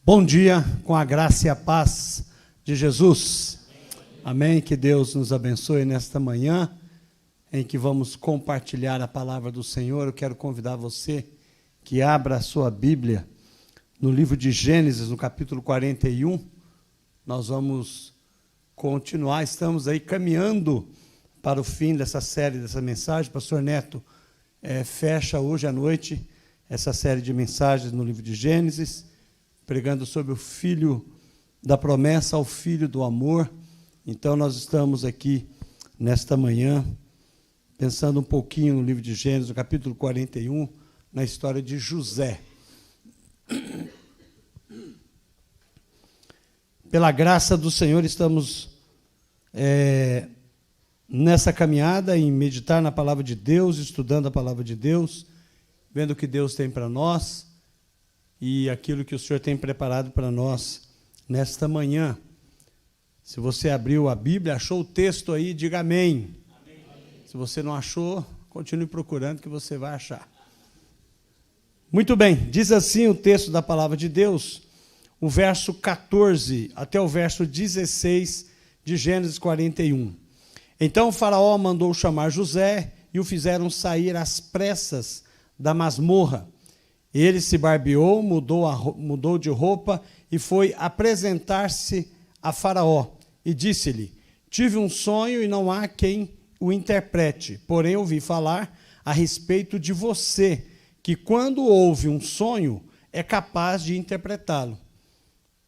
Bom dia, com a graça e a paz de Jesus. Amém. Que Deus nos abençoe nesta manhã, em que vamos compartilhar a palavra do Senhor. Eu quero convidar você que abra a sua Bíblia no livro de Gênesis, no capítulo 41. Nós vamos continuar, estamos aí caminhando para o fim dessa série, dessa mensagem. Pastor Neto fecha hoje à noite essa série de mensagens no livro de Gênesis, pregando sobre o filho da promessa ao filho do amor. Então, nós estamos aqui, nesta manhã, pensando um pouquinho no livro de Gênesis, no capítulo 41, na história de José. Pela graça do Senhor, estamos nessa caminhada, em meditar na palavra de Deus, estudando a palavra de Deus, vendo o que Deus tem para nós, e aquilo que o Senhor tem preparado para nós nesta manhã. Se você abriu a Bíblia, achou o texto aí, diga amém. Amém. Se você não achou, continue procurando que você vai achar. Muito bem, diz assim o texto da palavra de Deus, o verso 14 até o verso 16 de Gênesis 41. Então o faraó mandou chamar José e o fizeram sair às pressas da masmorra. Ele se barbeou, mudou de roupa e foi apresentar-se a Faraó. E disse-lhe: tive um sonho e não há quem o interprete. Porém, ouvi falar a respeito de você, que quando ouve um sonho, é capaz de interpretá-lo.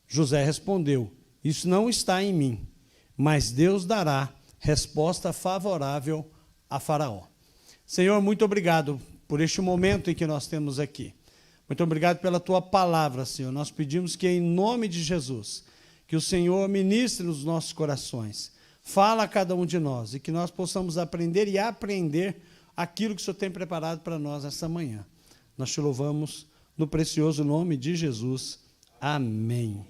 José respondeu: isso não está em mim, mas Deus dará resposta favorável a Faraó. Senhor, muito obrigado por este momento em que nós temos aqui. Muito obrigado pela tua palavra, Senhor. Nós pedimos que, em nome de Jesus, que o Senhor ministre nos nossos corações. Fala a cada um de nós e que nós possamos aprender e aprender aquilo que o Senhor tem preparado para nós esta manhã. Nós te louvamos no precioso nome de Jesus. Amém.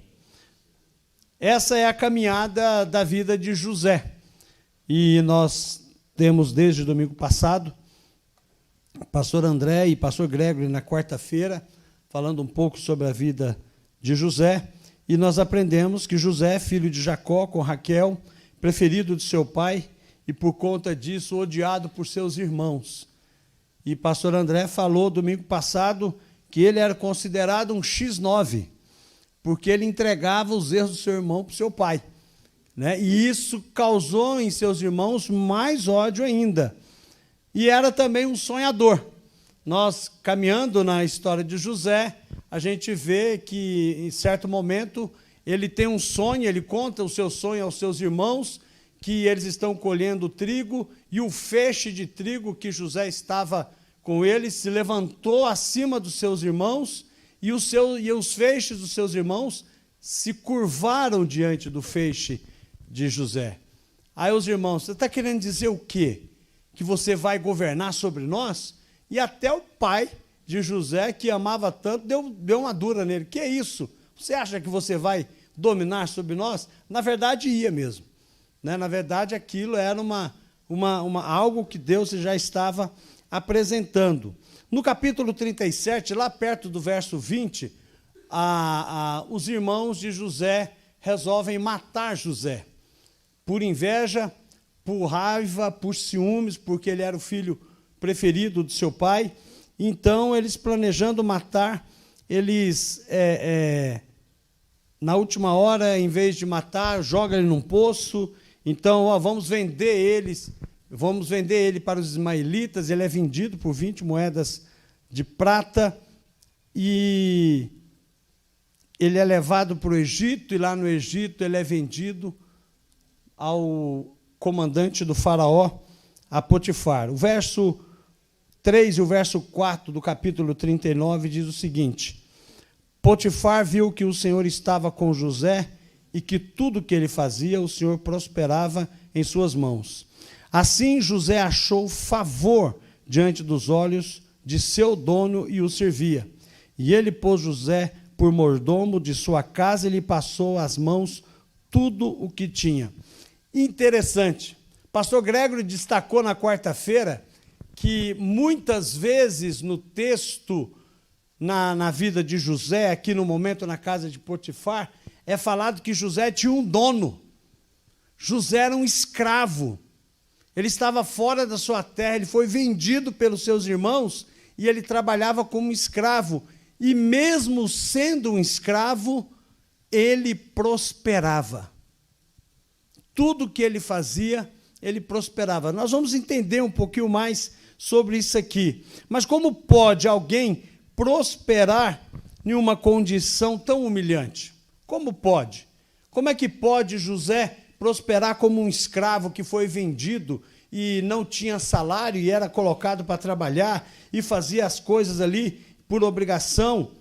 Essa é a caminhada da vida de José. E nós temos, desde o domingo passado, pastor André e pastor Gregory, na quarta-feira, falando um pouco sobre a vida de José, e nós aprendemos que José, filho de Jacó, com Raquel, preferido de seu pai, e por conta disso, odiado por seus irmãos. E pastor André falou, domingo passado, que ele era considerado um X9, porque ele entregava os erros do seu irmão para o seu pai, né? E isso causou em seus irmãos mais ódio ainda. E era também um sonhador. Nós, caminhando na história de José, a gente vê que, em certo momento, ele tem um sonho, ele conta o seu sonho aos seus irmãos, que eles estão colhendo trigo, e o feixe de trigo que José estava com ele se levantou acima dos seus irmãos, e os feixes dos seus irmãos se curvaram diante do feixe de José. Aí os irmãos: você está querendo dizer o quê? Que você vai governar sobre nós? E até o pai de José, que amava tanto, deu uma dura nele. Que é isso? Você acha que você vai dominar sobre nós? Na verdade, ia mesmo, né? Na verdade, aquilo era algo que Deus já estava apresentando. No capítulo 37, lá perto do verso 20, os irmãos de José resolvem matar José, por inveja, por raiva, por ciúmes, porque ele era o filho preferido do seu pai. Então, eles planejando matar, eles, na última hora, em vez de matar, jogam ele num poço. Então, vamos vender ele para os ismaelitas. Ele é vendido por 20 moedas de prata, e ele é levado para o Egito, e lá no Egito ele é vendido ao comandante do faraó, a Potifar. O verso 3 e o verso 4 do capítulo 39 diz o seguinte: Potifar viu que o Senhor estava com José e que tudo que ele fazia, o Senhor prosperava em suas mãos. Assim José achou favor diante dos olhos de seu dono e o servia. E ele pôs José por mordomo de sua casa e lhe passou às mãos tudo o que tinha. Interessante. Pastor Gregory destacou na quarta-feira que muitas vezes no texto na vida de José, aqui no momento na casa de Potifar, é falado que José tinha um dono. José era um escravo. Ele estava fora da sua terra, ele foi vendido pelos seus irmãos e ele trabalhava como escravo. E mesmo sendo um escravo, ele prosperava. Tudo que ele fazia, ele prosperava. Nós vamos entender um pouquinho mais sobre isso aqui. Mas como pode alguém prosperar em uma condição tão humilhante? Como pode? Como é que pode José prosperar como um escravo que foi vendido e não tinha salário e era colocado para trabalhar e fazia as coisas ali por obrigação?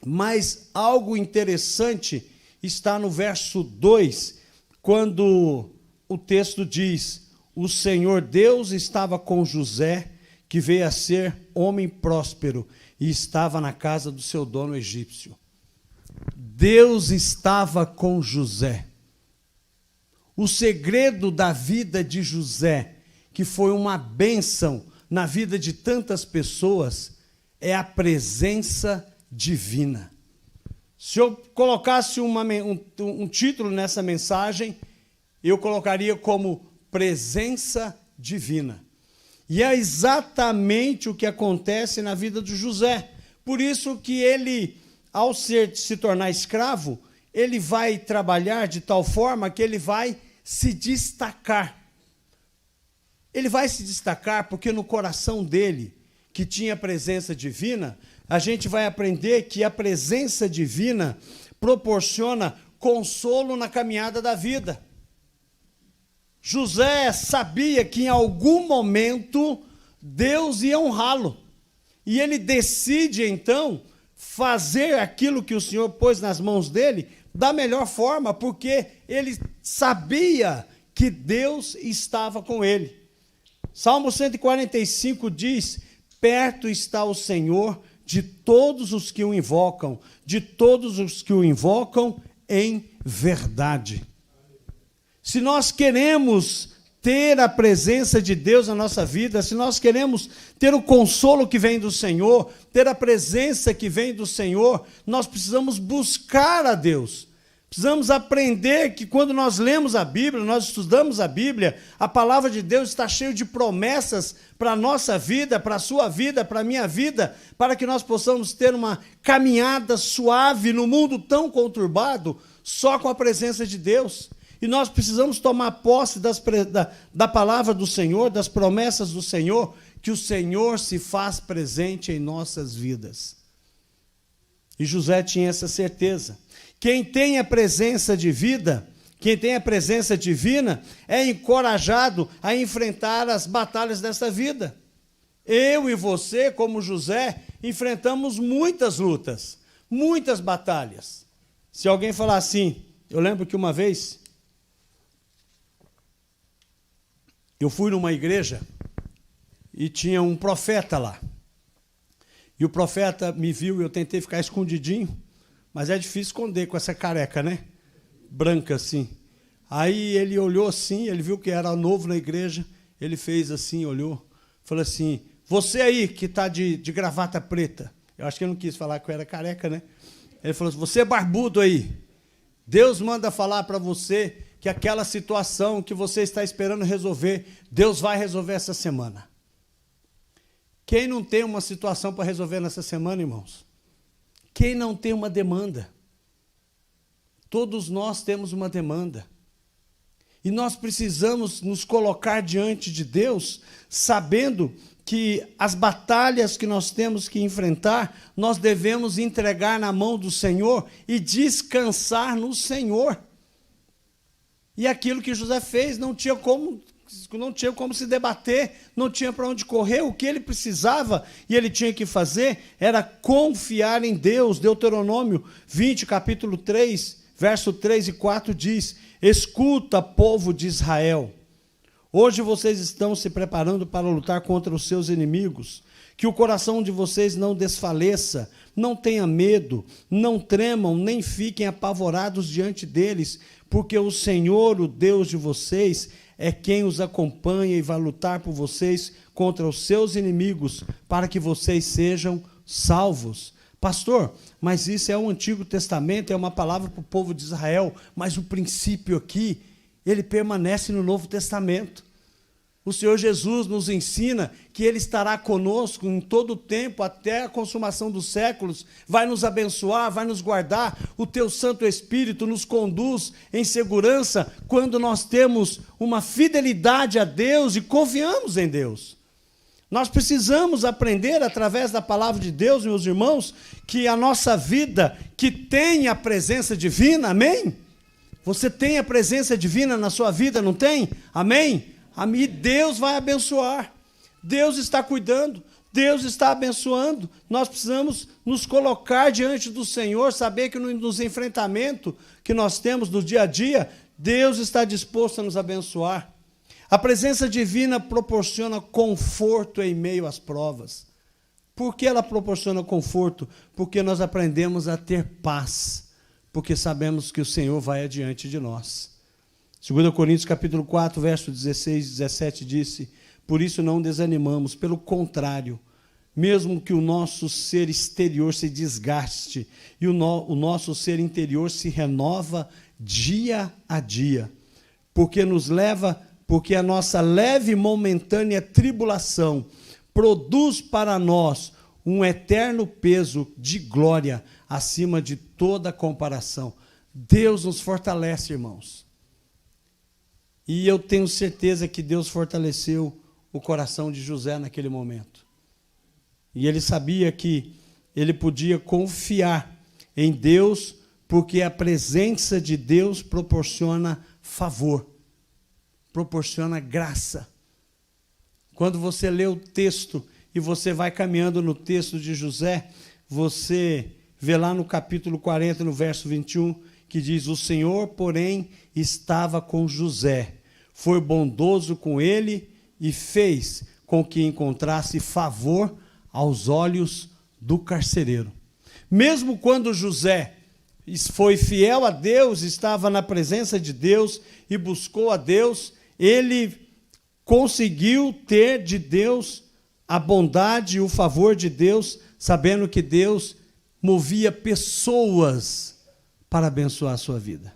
Mas algo interessante está no verso 2, quando o texto diz: o Senhor Deus estava com José, que veio a ser homem próspero, e estava na casa do seu dono egípcio. Deus estava com José. O segredo da vida de José, que foi uma bênção na vida de tantas pessoas, é a presença divina. Se eu colocasse um título nessa mensagem, eu colocaria como presença divina. E é exatamente o que acontece na vida de José. Por isso que ele, ao se tornar escravo, ele vai trabalhar de tal forma que ele vai se destacar. Ele vai se destacar porque no coração dele, que tinha presença divina, a gente vai aprender que a presença divina proporciona consolo na caminhada da vida. José sabia que em algum momento Deus ia honrá-lo. E ele decide, então, fazer aquilo que o Senhor pôs nas mãos dele da melhor forma, porque ele sabia que Deus estava com ele. Salmo 145 diz: perto está o Senhor de todos os que o invocam, de todos os que o invocam em verdade. Se nós queremos ter a presença de Deus na nossa vida, se nós queremos ter o consolo que vem do Senhor, ter a presença que vem do Senhor, nós precisamos buscar a Deus. Precisamos aprender que quando nós lemos a Bíblia, nós estudamos a Bíblia, a palavra de Deus está cheia de promessas para a nossa vida, para a sua vida, para a minha vida, para que nós possamos ter uma caminhada suave no mundo tão conturbado, só com a presença de Deus. E nós precisamos tomar posse da palavra do Senhor, das promessas do Senhor, que o Senhor se faz presente em nossas vidas. E José tinha essa certeza. Quem tem a presença de vida, quem tem a presença divina, é encorajado a enfrentar as batalhas dessa vida. Eu e você, como José, enfrentamos muitas lutas, muitas batalhas. Se alguém falar assim, eu lembro que uma vez eu fui numa igreja e tinha um profeta lá. E o profeta me viu e eu tentei ficar escondidinho, mas é difícil esconder com essa careca, né? Branca assim. Aí ele olhou assim, ele viu que era novo na igreja, ele fez assim, olhou, falou assim: você aí que está de gravata preta. Eu acho que ele não quis falar que eu era careca, né? Ele falou assim: você é barbudo aí. Deus manda falar para você que aquela situação que você está esperando resolver, Deus vai resolver essa semana. Quem não tem uma situação para resolver nessa semana, irmãos? Quem não tem uma demanda? Todos nós temos uma demanda. E nós precisamos nos colocar diante de Deus, sabendo que as batalhas que nós temos que enfrentar, nós devemos entregar na mão do Senhor e descansar no Senhor. E aquilo que José fez, não tinha como se debater, não tinha para onde correr. O que ele precisava e ele tinha que fazer era confiar em Deus. Deuteronômio 20, capítulo 3, verso 3 e 4 diz: escuta, povo de Israel, hoje vocês estão se preparando para lutar contra os seus inimigos. Que o coração de vocês não desfaleça, não tenha medo, não tremam, nem fiquem apavorados diante deles, porque o Senhor, o Deus de vocês, é quem os acompanha e vai lutar por vocês contra os seus inimigos, para que vocês sejam salvos. Pastor, mas isso é o Antigo Testamento, é uma palavra para o povo de Israel, mas o princípio aqui, ele permanece no Novo Testamento. O Senhor Jesus nos ensina que Ele estará conosco em todo o tempo, até a consumação dos séculos, vai nos abençoar, vai nos guardar, o Teu Santo Espírito nos conduz em segurança quando nós temos uma fidelidade a Deus e confiamos em Deus. Nós precisamos aprender, através da palavra de Deus, meus irmãos, que a nossa vida, que tem a presença divina, amém? Você tem a presença divina na sua vida, não tem? Amém? E Deus vai abençoar, Deus está cuidando, Deus está abençoando. Nós precisamos nos colocar diante do Senhor, saber que nos enfrentamentos que nós temos no dia a dia, Deus está disposto a nos abençoar. A presença divina proporciona conforto em meio às provas. Por que ela proporciona conforto? Porque nós aprendemos a ter paz, porque sabemos que o Senhor vai adiante de nós. 2 Coríntios capítulo 4, verso 16 e 17 disse: por isso não desanimamos, pelo contrário, mesmo que o nosso ser exterior se desgaste e o nosso ser interior se renova dia a dia, porque a nossa leve e momentânea tribulação produz para nós um eterno peso de glória acima de toda comparação. Deus nos fortalece, irmãos. E eu tenho certeza que Deus fortaleceu o coração de José naquele momento. E ele sabia que ele podia confiar em Deus, porque a presença de Deus proporciona favor, proporciona graça. Quando você lê o texto e você vai caminhando no texto de José, você vê lá no capítulo 40, no verso 21, que diz: o Senhor, porém, estava com José, foi bondoso com ele e fez com que encontrasse favor aos olhos do carcereiro. Mesmo quando José foi fiel a Deus, estava na presença de Deus e buscou a Deus, ele conseguiu ter de Deus a bondade e o favor de Deus, sabendo que Deus movia pessoas para abençoar a sua vida.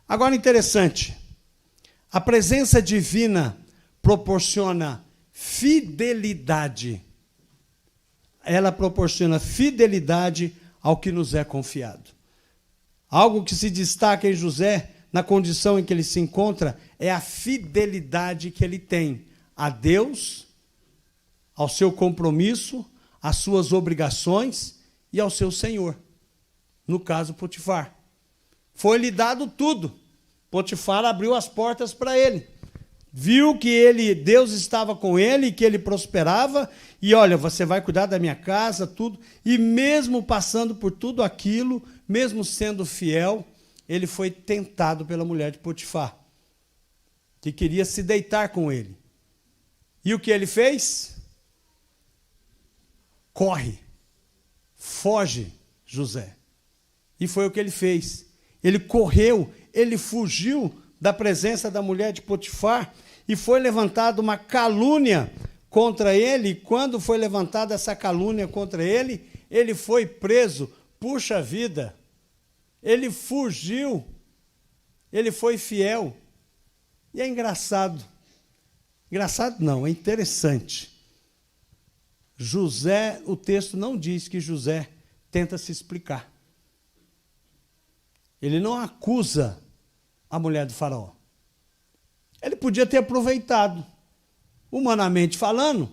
Agora, interessante, a presença divina proporciona fidelidade. Ela proporciona fidelidade ao que nos é confiado. Algo que se destaca em José, na condição em que ele se encontra, é a fidelidade que ele tem a Deus, ao seu compromisso, às suas obrigações e ao seu Senhor. No caso, Potifar. Foi-lhe dado tudo. Potifar abriu as portas para ele. Viu que Deus estava com ele, que ele prosperava, e olha, você vai cuidar da minha casa, tudo. E mesmo passando por tudo aquilo, mesmo sendo fiel, ele foi tentado pela mulher de Potifar, que queria se deitar com ele. E o que ele fez? Corre, foge, José. E foi o que ele fez. Ele correu, ele fugiu da presença da mulher de Potifar, e foi levantada uma calúnia contra ele, e quando foi levantada essa calúnia contra ele, ele foi preso. Puxa vida, ele fugiu, ele foi fiel. E é engraçado não, é interessante. José, o texto não diz que José tenta se explicar. Ele não acusa a mulher do faraó. Ele podia ter aproveitado. Humanamente falando,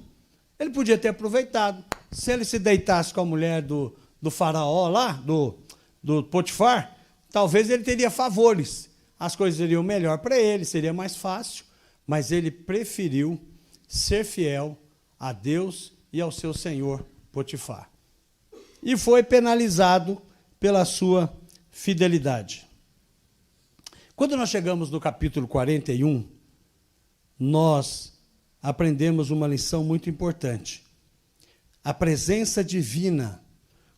ele podia ter aproveitado. Se ele se deitasse com a mulher do faraó lá, do Potifar, talvez ele teria favores. As coisas iriam melhor para ele, seria mais fácil. Mas ele preferiu ser fiel a Deus e ao seu senhor Potifar. E foi penalizado pela sua fidelidade. Quando nós chegamos no capítulo 41, nós aprendemos uma lição muito importante. A presença divina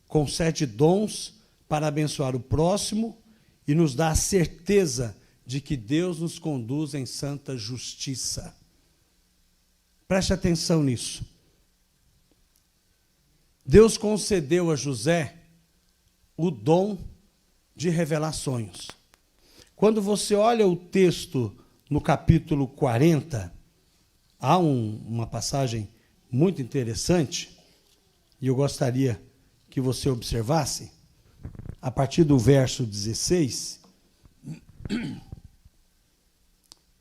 concede dons para abençoar o próximo e nos dá a certeza de que Deus nos conduz em santa justiça. Preste atenção nisso. Deus concedeu a José o dom de revelar sonhos. Quando você olha o texto no capítulo 40, há uma passagem muito interessante, e eu gostaria que você observasse, a partir do verso 16,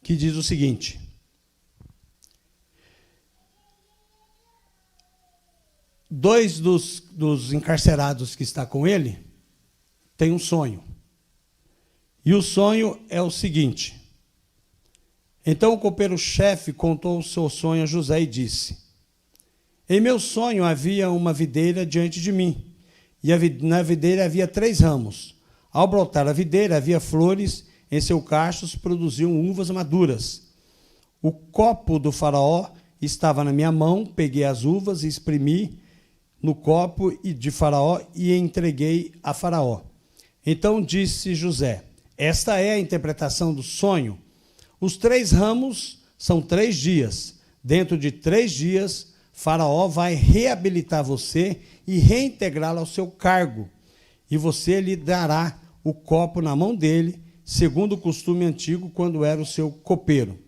que diz o seguinte: dois dos encarcerados que está com ele têm um sonho. E o sonho é o seguinte: então o copeiro-chefe contou o seu sonho a José e disse: em meu sonho havia uma videira diante de mim, e na videira havia 3 ramos. Ao brotar a videira, havia flores, em seus cachos produziam uvas maduras. O copo do faraó estava na minha mão, peguei as uvas e espremi no copo de faraó e entreguei a faraó. Então disse José: esta é a interpretação do sonho. Os 3 ramos são 3 dias. Dentro de 3 dias, faraó vai reabilitar você e reintegrá-lo ao seu cargo. E você lhe dará o copo na mão dele, segundo o costume antigo, quando era o seu copeiro.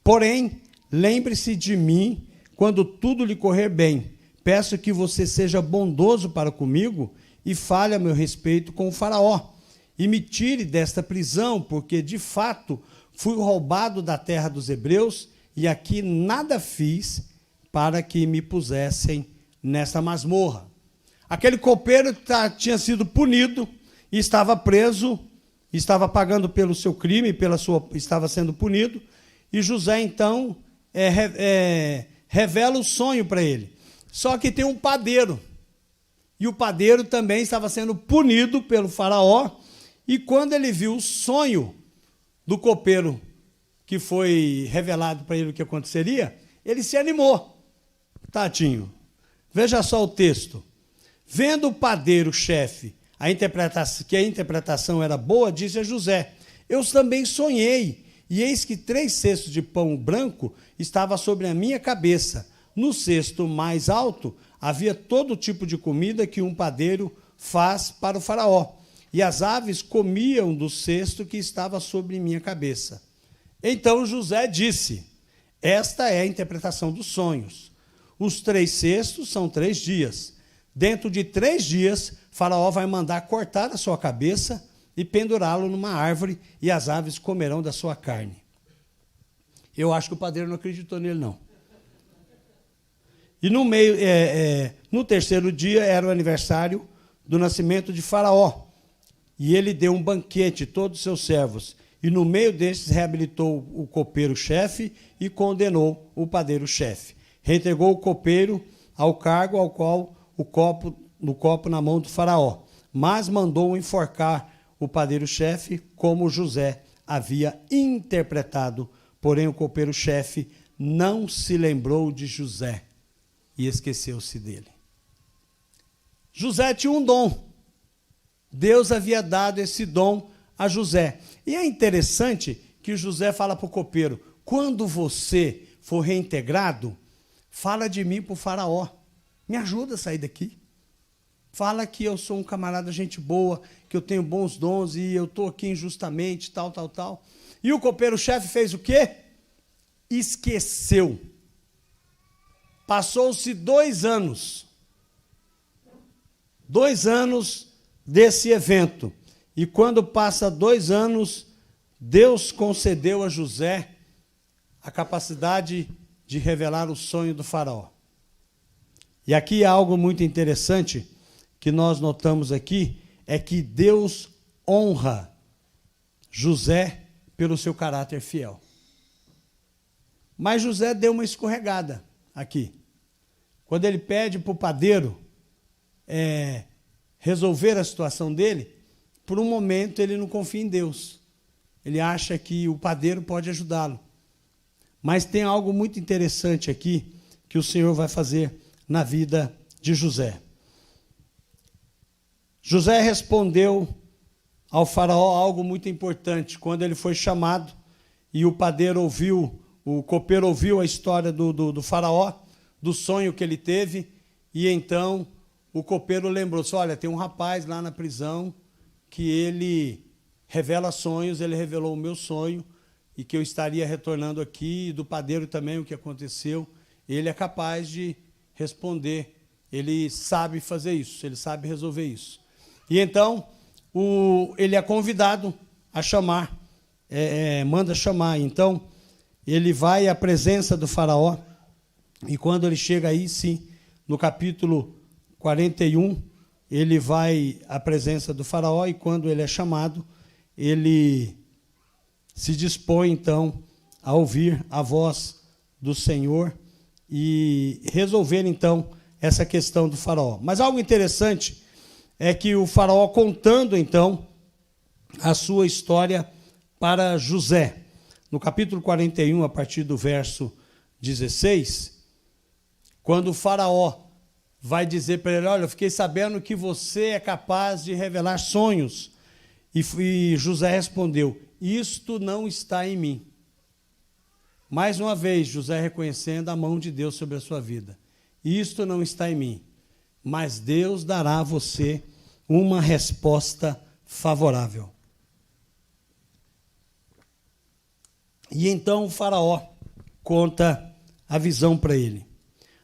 Porém, lembre-se de mim quando tudo lhe correr bem. Peço que você seja bondoso para comigo e fale a meu respeito com o faraó. E me tire desta prisão, porque, de fato, fui roubado da terra dos hebreus e aqui nada fiz para que me pusessem nesta masmorra. Aquele copeiro tinha sido punido e estava preso, estava pagando pelo seu crime, estava sendo punido, e José, então, revela o sonho para ele. Só que tem um padeiro, e o padeiro também estava sendo punido pelo faraó, e quando ele viu o sonho do copeiro, que foi revelado para ele o que aconteceria, ele se animou. Tadinho. Veja só o texto. Vendo o padeiro-chefe que a interpretação era boa, disse a José: eu também sonhei, e eis que 3 cestos de pão branco estava sobre a minha cabeça. No cesto mais alto havia todo tipo de comida que um padeiro faz para o faraó, e as aves comiam do cesto que estava sobre minha cabeça. Então José disse: esta é a interpretação dos sonhos. Os 3 cestos são 3 dias. Dentro de 3 dias, faraó vai mandar cortar a sua cabeça e pendurá-lo numa árvore, e as aves comerão da sua carne. Eu acho que o padeiro não acreditou nele, não. E no 3º dia era o aniversário do nascimento de Faraó. E ele deu um banquete a todos os seus servos. E no meio destes reabilitou o copeiro-chefe e condenou o padeiro-chefe. Reentregou o copeiro ao cargo ao qual o copo na mão do faraó. Mas mandou enforcar o padeiro-chefe como José havia interpretado. Porém o copeiro-chefe não se lembrou de José e esqueceu-se dele. José tinha um dom. Deus havia dado esse dom a José. E é interessante que José fala para o copeiro: quando você for reintegrado, fala de mim para o faraó. Me ajuda a sair daqui. Fala que eu sou um camarada gente boa, que eu tenho bons dons e eu estou aqui injustamente, tal. E o copeiro-chefe fez o quê? Esqueceu. Passou-se 2 anos. 2 anos desse evento. E quando passa 2 anos, Deus concedeu a José a capacidade de revelar o sonho do faraó. E aqui há algo muito interessante que nós notamos aqui, é que Deus honra José pelo seu caráter fiel. Mas José deu uma escorregada aqui. Quando ele pede para o padeiro resolver a situação dele, por um momento ele não confia em Deus. Ele acha que o padeiro pode ajudá-lo. Mas tem algo muito interessante aqui que o Senhor vai fazer na vida de José. José respondeu ao faraó algo muito importante. Quando ele foi chamado e o copeiro ouviu a história do faraó, do sonho que ele teve, e então o copeiro lembrou-se, olha, tem um rapaz lá na prisão que ele revela sonhos, ele revelou o meu sonho, e que eu estaria retornando aqui, e do padeiro também o que aconteceu, ele é capaz de responder, ele sabe fazer isso, ele sabe resolver isso. E então, ele é convidado a chamar, manda chamar. Então, ele vai à presença do faraó, e quando ele chega aí, sim, no capítulo 41, ele vai à presença do faraó, e quando ele é chamado, ele se dispõe, então, a ouvir a voz do Senhor e resolver, então, essa questão do faraó. Mas algo interessante é que o faraó, contando, então, a sua história para José, no capítulo 41, a partir do verso 16, quando o faraó vai dizer para ele, olha, eu fiquei sabendo que você é capaz de revelar sonhos, e José respondeu, isto não está em mim. Mais uma vez, José reconhecendo a mão de Deus sobre a sua vida. Isto não está em mim, mas Deus dará a você uma resposta favorável. E então o faraó conta a visão para ele.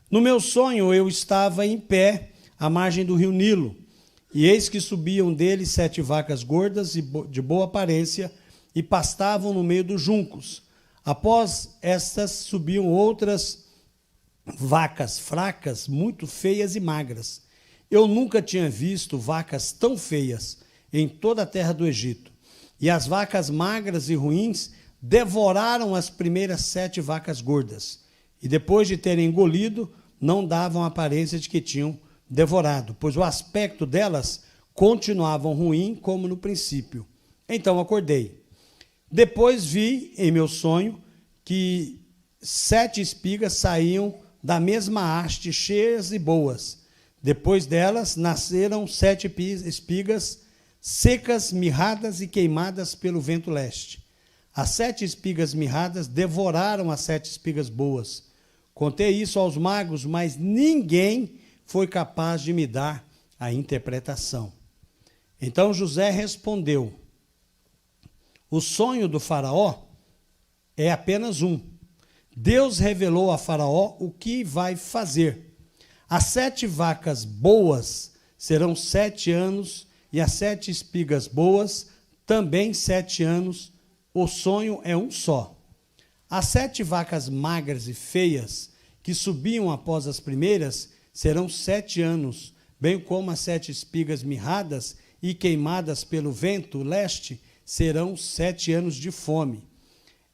No meu sonho eu estava em pé à margem do rio Nilo, e eis que subiam dele 7 vacas gordas e de boa aparência, e pastavam no meio dos juncos. Após estas subiam outras vacas fracas, muito feias e magras. Eu nunca tinha visto vacas tão feias em toda a terra do Egito. E as vacas magras e ruins devoraram as primeiras 7 vacas gordas. E depois de terem engolido, não davam a aparência de que tinham devorado, pois o aspecto delas continuavam ruim como no princípio. Então acordei. Depois vi em meu sonho que 7 espigas saíam da mesma haste, cheias e boas. Depois delas nasceram 7 espigas secas, mirradas e queimadas pelo vento leste. As 7 espigas mirradas devoraram as 7 espigas boas. Contei isso aos magos, mas ninguém foi capaz de me dar a interpretação. Então José respondeu, o sonho do faraó é apenas um. Deus revelou a faraó o que vai fazer. As 7 vacas boas serão 7 anos, e as 7 espigas boas também 7 anos. O sonho é um só. As 7 vacas magras e feias, que subiam após as primeiras, serão 7 anos, bem como as 7 espigas mirradas e queimadas pelo vento leste, serão 7 anos de fome.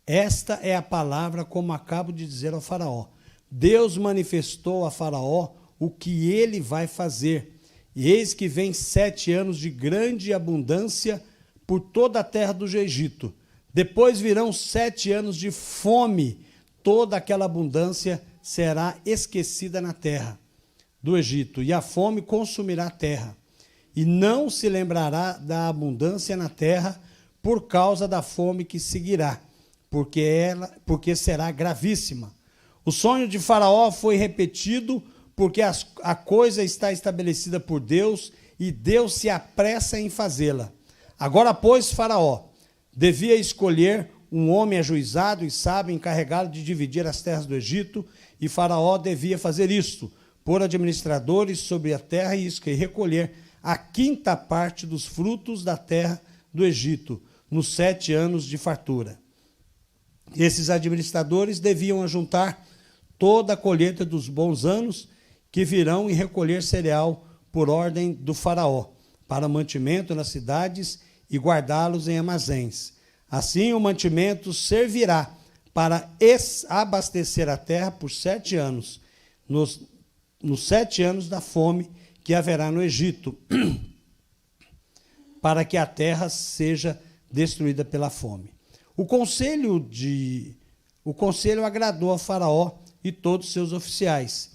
Esta é a palavra como acabo de dizer ao faraó. Deus manifestou a faraó o que ele vai fazer. E eis que vem 7 anos de grande abundância por toda a terra do Egito. Depois virão 7 anos de fome. Toda aquela abundância será esquecida na terra do Egito, e a fome consumirá a terra. E não se lembrará da abundância na terra por causa da fome que seguirá, porque será gravíssima. O sonho de Faraó foi repetido porque a coisa está estabelecida por Deus e Deus se apressa em fazê-la. Agora, pois, Faraó devia escolher um homem ajuizado e sábio encarregado de dividir as terras do Egito, e Faraó devia fazer isto, pôr administradores sobre a terra e recolher a 5ª parte dos frutos da terra do Egito, nos 7 anos de fartura. Esses administradores deviam ajuntar toda a colheita dos bons anos que virão e recolher cereal por ordem do faraó, para mantimento nas cidades e guardá-los em armazéns. Assim o mantimento servirá para abastecer a terra por 7 anos, nos 7 anos da fome que haverá no Egito, para que a terra seja destruída pela fome. O conselho agradou a Faraó e todos os seus oficiais.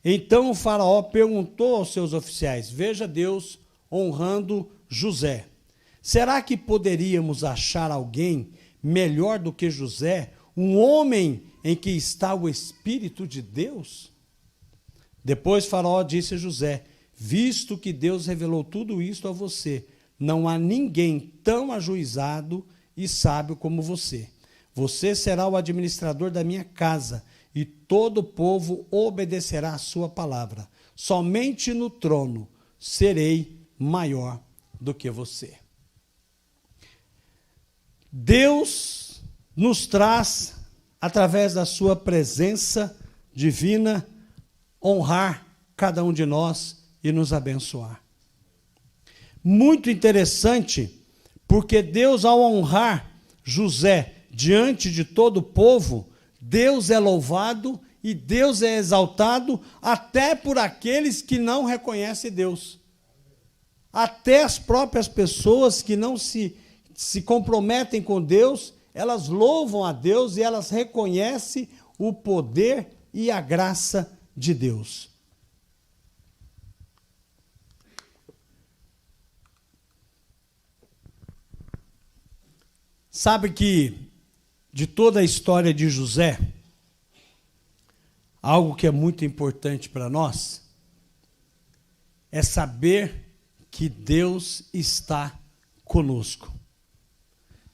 Então o Faraó perguntou aos seus oficiais, veja Deus honrando José, será que poderíamos achar alguém melhor do que José, um homem em que está o Espírito de Deus? Depois Faraó disse a José: visto que Deus revelou tudo isto a você, não há ninguém tão ajuizado e sábio como você. Você será o administrador da minha casa, e todo o povo obedecerá à sua palavra. Somente no trono serei maior do que você. Deus nos traz, através da sua presença divina, honrar cada um de nós e nos abençoar. Muito interessante, porque Deus, ao honrar José diante de todo o povo, Deus é louvado e Deus é exaltado até por aqueles que não reconhecem Deus. Até as próprias pessoas que não se comprometem com Deus, elas louvam a Deus e elas reconhecem o poder e a graça de Deus. Sabe que, de toda a história de José, algo que é muito importante para nós é saber que Deus está conosco.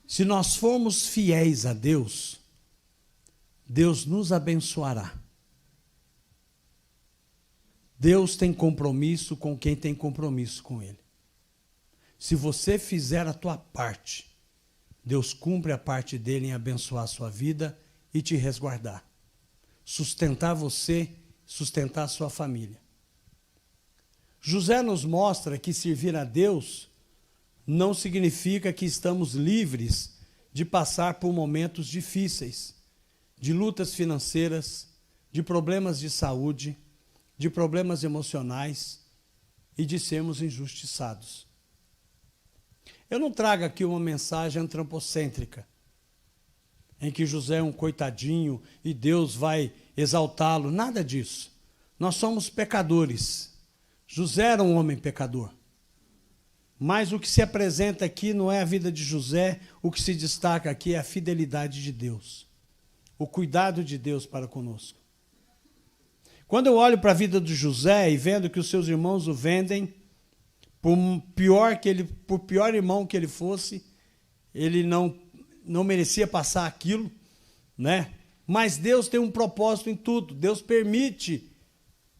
Se nós formos fiéis a Deus, Deus nos abençoará. Deus tem compromisso com quem tem compromisso com Ele. Se você fizer a tua parte, Deus cumpre a parte dele em abençoar a sua vida e te resguardar. Sustentar você, sustentar a sua família. José nos mostra que servir a Deus não significa que estamos livres de passar por momentos difíceis, de lutas financeiras, de problemas de saúde, de problemas emocionais e de sermos injustiçados. Eu não trago aqui uma mensagem antropocêntrica, em que José é um coitadinho e Deus vai exaltá-lo, nada disso. Nós somos pecadores. José era um homem pecador. Mas o que se apresenta aqui não é a vida de José, o que se destaca aqui é a fidelidade de Deus, o cuidado de Deus para conosco. Quando eu olho para a vida de José e vendo que os seus irmãos o vendem, por pior irmão que ele fosse, ele não merecia passar aquilo, né? Mas Deus tem um propósito em tudo. Deus permite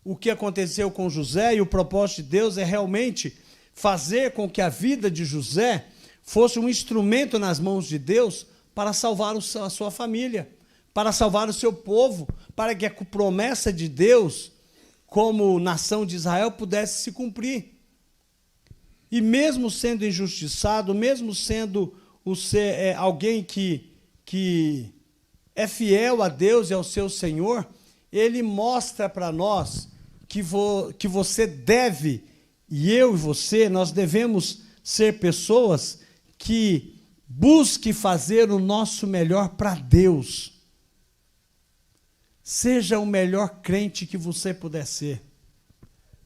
o que aconteceu com José, e o propósito de Deus é realmente fazer com que a vida de José fosse um instrumento nas mãos de Deus para salvar a sua família, para salvar o seu povo, para que a promessa de Deus, como nação de Israel, pudesse se cumprir. E mesmo sendo injustiçado, mesmo sendo alguém que é fiel a Deus e ao seu Senhor, ele mostra para nós que você deve, e eu e você, nós devemos ser pessoas que busquem fazer o nosso melhor para Deus. Seja o melhor crente que você puder ser.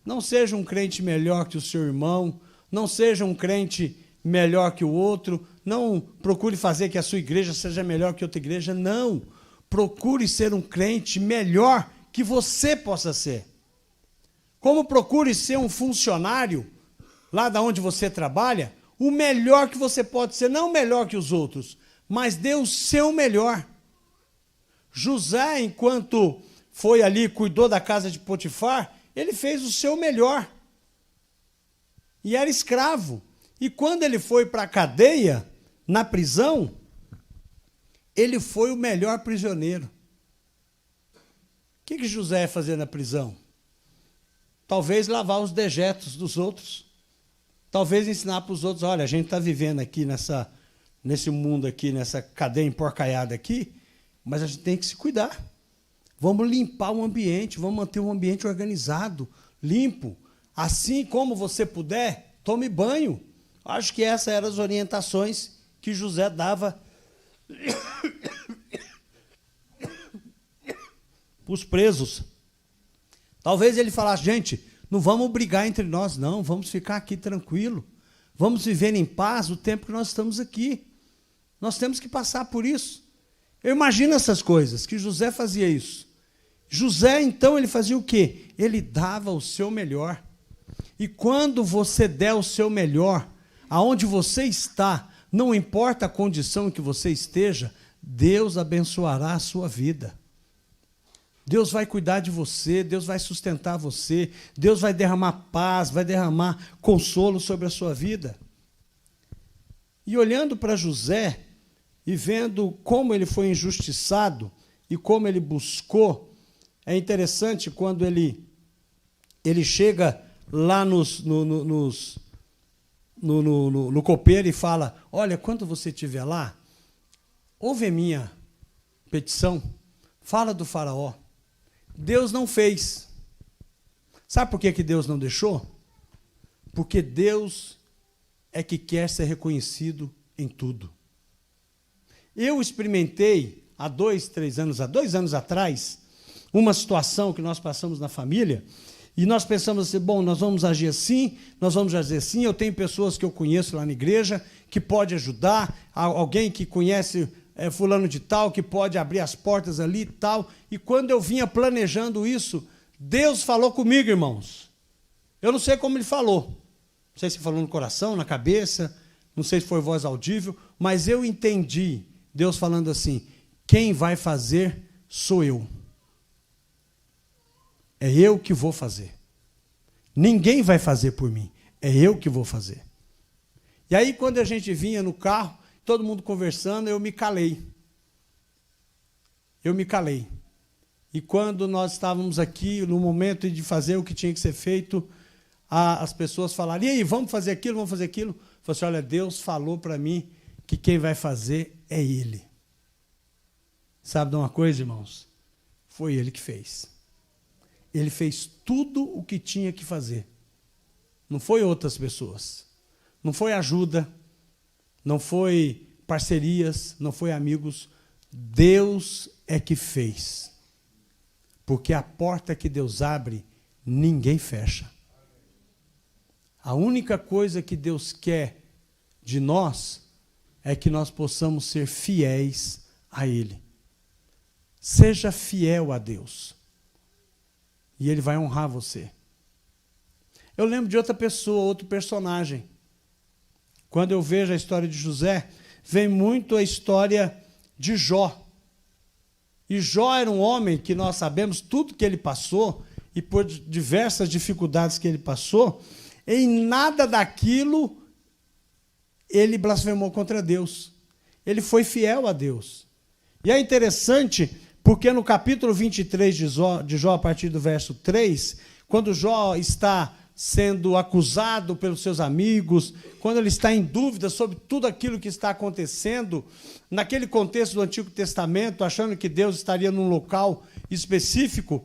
Não seja um crente melhor que o seu irmão, não seja um crente melhor que o outro, não procure fazer que a sua igreja seja melhor que outra igreja, não. Procure ser um crente melhor que você possa ser. Como procure ser um funcionário, lá da onde você trabalha, o melhor que você pode ser, não melhor que os outros, mas dê o seu melhor. José, enquanto foi ali, cuidou da casa de Potifar, ele fez o seu melhor. E era escravo. E quando ele foi para a cadeia, na prisão, ele foi o melhor prisioneiro. O que José ia fazer na prisão? Talvez lavar os dejetos dos outros. Talvez ensinar para os outros, olha, a gente está vivendo aqui nesse mundo aqui, nessa cadeia emporcaiada aqui, mas a gente tem que se cuidar. Vamos limpar o ambiente, vamos manter o ambiente organizado, limpo. Assim como você puder, tome banho. Acho que essas eram as orientações que José dava para os presos. Talvez ele falasse, gente, não vamos brigar entre nós, não, vamos ficar aqui tranquilo, vamos viver em paz o tempo que nós estamos aqui. Nós temos que passar por isso. Eu imagino essas coisas, que José fazia isso. José, então, ele fazia o quê? ele dava o seu melhor. E quando você der o seu melhor, aonde você está, não importa a condição em que você esteja, Deus abençoará a sua vida. Deus vai cuidar de você, Deus vai sustentar você, Deus vai derramar paz, vai derramar consolo sobre a sua vida. E olhando para José e vendo como ele foi injustiçado e como ele buscou, é interessante quando ele chega lá no copeiro e fala, olha, quando você estiver lá, ouve a minha petição, fala do faraó. Deus não fez. Sabe por que Deus não deixou? Porque Deus é que quer ser reconhecido em tudo. Eu experimentei, há 2 anos atrás, uma situação que nós passamos na família, e nós pensamos assim, bom, nós vamos agir assim, eu tenho pessoas que eu conheço lá na igreja, que pode ajudar, alguém que conhece fulano de tal, que pode abrir as portas ali e tal, e quando eu vinha planejando isso, Deus falou comigo, irmãos. Eu não sei como ele falou, não sei se falou no coração, na cabeça, não sei se foi voz audível, mas eu entendi Deus falando assim, quem vai fazer sou eu. É eu que vou fazer. Ninguém vai fazer por mim, é eu que vou fazer. E aí quando a gente vinha no carro, todo mundo conversando, eu me calei. E quando nós estávamos aqui, no momento de fazer o que tinha que ser feito, as pessoas falaram, e aí, vamos fazer aquilo? Eu falei assim, olha, Deus falou para mim que quem vai fazer é Ele. Sabe de uma coisa, irmãos? Foi Ele que fez. Ele fez tudo o que tinha que fazer. Não foi outras pessoas. Não foi ajuda, não foi parcerias, não foi amigos. Deus é que fez. Porque a porta que Deus abre, ninguém fecha. A única coisa que Deus quer de nós é que nós possamos ser fiéis a Ele. Seja fiel a Deus. E Ele vai honrar você. Eu lembro de outra pessoa, outro personagem. Quando eu vejo a história de José, vem muito a história de Jó. E Jó era um homem que nós sabemos tudo que ele passou, e por diversas dificuldades que ele passou, em nada daquilo ele blasfemou contra Deus. Ele foi fiel a Deus. E é interessante, porque no capítulo 23 de Jó, a partir do verso 3, quando Jó está sendo acusado pelos seus amigos, quando ele está em dúvida sobre tudo aquilo que está acontecendo, naquele contexto do Antigo Testamento, achando que Deus estaria num local específico,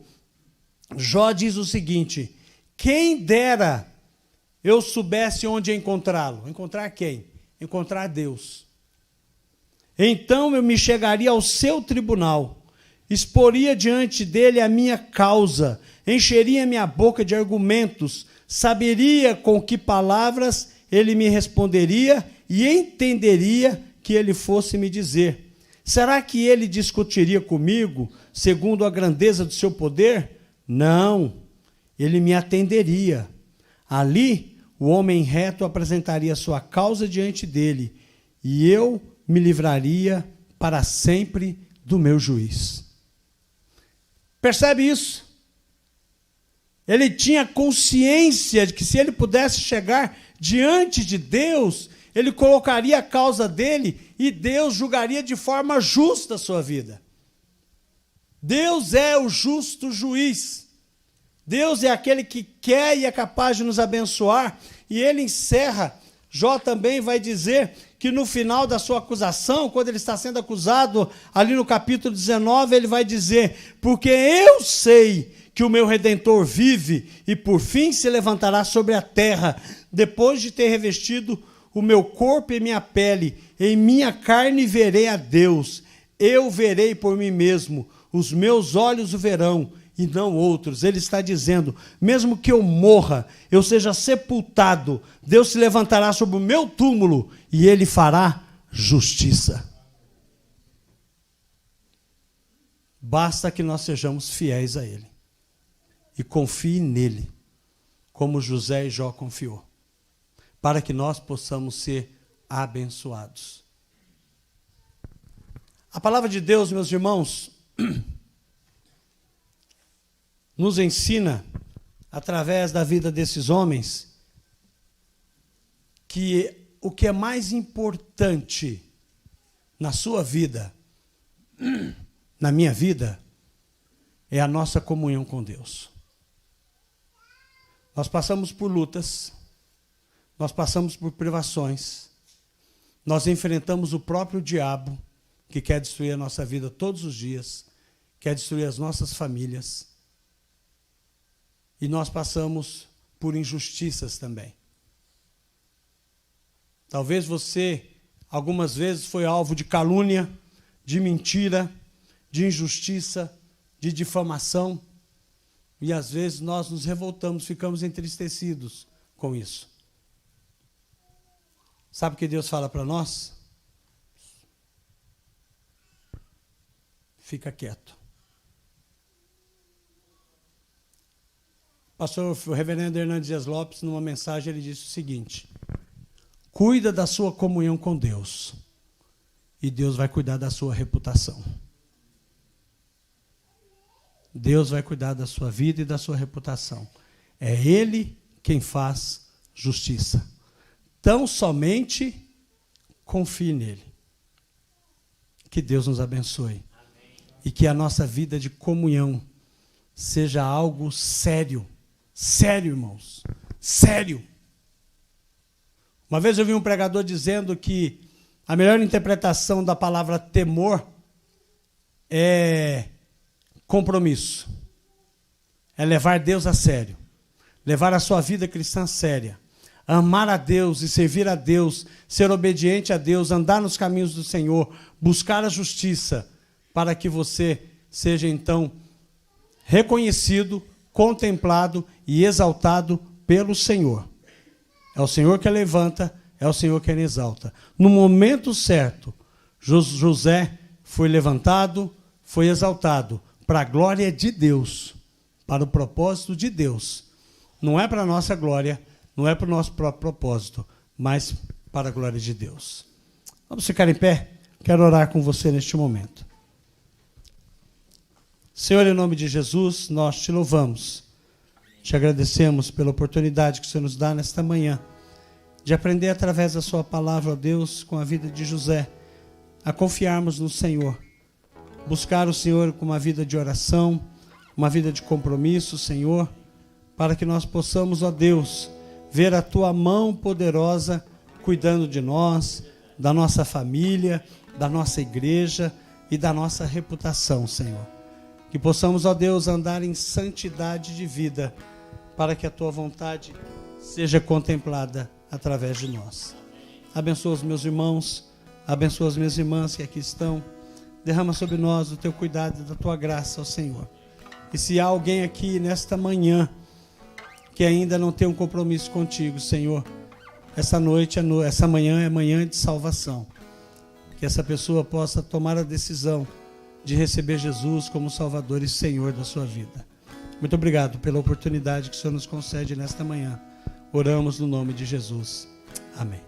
Jó diz o seguinte, quem dera eu soubesse onde encontrá-lo. Encontrar quem? Encontrar Deus. Então eu me chegaria ao seu tribunal, exporia diante dele a minha causa, encheria minha boca de argumentos, saberia com que palavras ele me responderia e entenderia que ele fosse me dizer. Será que ele discutiria comigo segundo a grandeza do seu poder? Não, ele me atenderia. Ali, o homem reto apresentaria sua causa diante dele, e eu me livraria para sempre do meu juiz. Percebe isso? Ele tinha consciência de que se ele pudesse chegar diante de Deus, ele colocaria a causa dele e Deus julgaria de forma justa a sua vida. Deus é o justo juiz. Deus é aquele que quer e é capaz de nos abençoar. E ele encerra, Jó também vai dizer que no final da sua acusação, quando ele está sendo acusado, ali no capítulo 19, ele vai dizer, porque eu sei que o meu Redentor vive e por fim se levantará sobre a terra, depois de ter revestido o meu corpo e minha pele, em minha carne verei a Deus, eu verei por mim mesmo, os meus olhos o verão, e não outros. Ele está dizendo, mesmo que eu morra, eu seja sepultado, Deus se levantará sobre o meu túmulo, e Ele fará justiça. Basta que nós sejamos fiéis a Ele. e confie nele, como José e Jó confiou, para que nós possamos ser abençoados. A palavra de Deus, meus irmãos, nos ensina, através da vida desses homens, que o que é mais importante na sua vida, na minha vida, é a nossa comunhão com Deus. Nós passamos por lutas, nós passamos por privações, nós enfrentamos o próprio diabo, que quer destruir a nossa vida todos os dias, quer destruir as nossas famílias, e nós passamos por injustiças também. Talvez você, algumas vezes, foi alvo de calúnia, de mentira, de injustiça, de difamação, e às vezes nós nos revoltamos, ficamos entristecidos com isso. Sabe o que Deus fala para nós? Fica quieto. O reverendo Hernandes Dias Lopes, numa mensagem, ele disse o seguinte: cuida da sua comunhão com Deus, e Deus vai cuidar da sua reputação. Deus vai cuidar da sua vida e da sua reputação. É Ele quem faz justiça. Tão somente confie nele. Que Deus nos abençoe. Amém. E que a nossa vida de comunhão seja algo sério. Sério, irmãos. Sério. Uma vez eu vi um pregador dizendo que a melhor interpretação da palavra temor é compromisso. É levar Deus a sério. Levar a sua vida cristã a séria. Amar a Deus e servir a Deus, ser obediente a Deus, andar nos caminhos do Senhor, buscar a justiça, para que você seja então reconhecido, contemplado e exaltado pelo Senhor. É o Senhor que levanta, é o Senhor que exalta. No momento certo, José foi levantado, foi exaltado, para a glória de Deus, para o propósito de Deus. Não é para a nossa glória, não é para o nosso próprio propósito, mas para a glória de Deus. Vamos ficar em pé? Quero orar com você neste momento. Senhor, em nome de Jesus, nós te louvamos, te agradecemos pela oportunidade que o Senhor nos dá nesta manhã, de aprender através da sua palavra, ó Deus, com a vida de José, a confiarmos no Senhor, buscar o Senhor com uma vida de oração, uma vida de compromisso, Senhor, para que nós possamos, ó Deus, ver a tua mão poderosa cuidando de nós, da nossa família, da nossa igreja e da nossa reputação, Senhor. Que possamos, ó Deus, andar em santidade de vida, para que a tua vontade seja contemplada através de nós. Abençoa os meus irmãos, abençoa as minhas irmãs que aqui estão. Derrama sobre nós o teu cuidado e da tua graça, ó Senhor. E se há alguém aqui nesta manhã que ainda não tem um compromisso contigo, Senhor, essa manhã é manhã de salvação. Que essa pessoa possa tomar a decisão de receber Jesus como Salvador e Senhor da sua vida. Muito obrigado pela oportunidade que o Senhor nos concede nesta manhã. Oramos no nome de Jesus. Amém.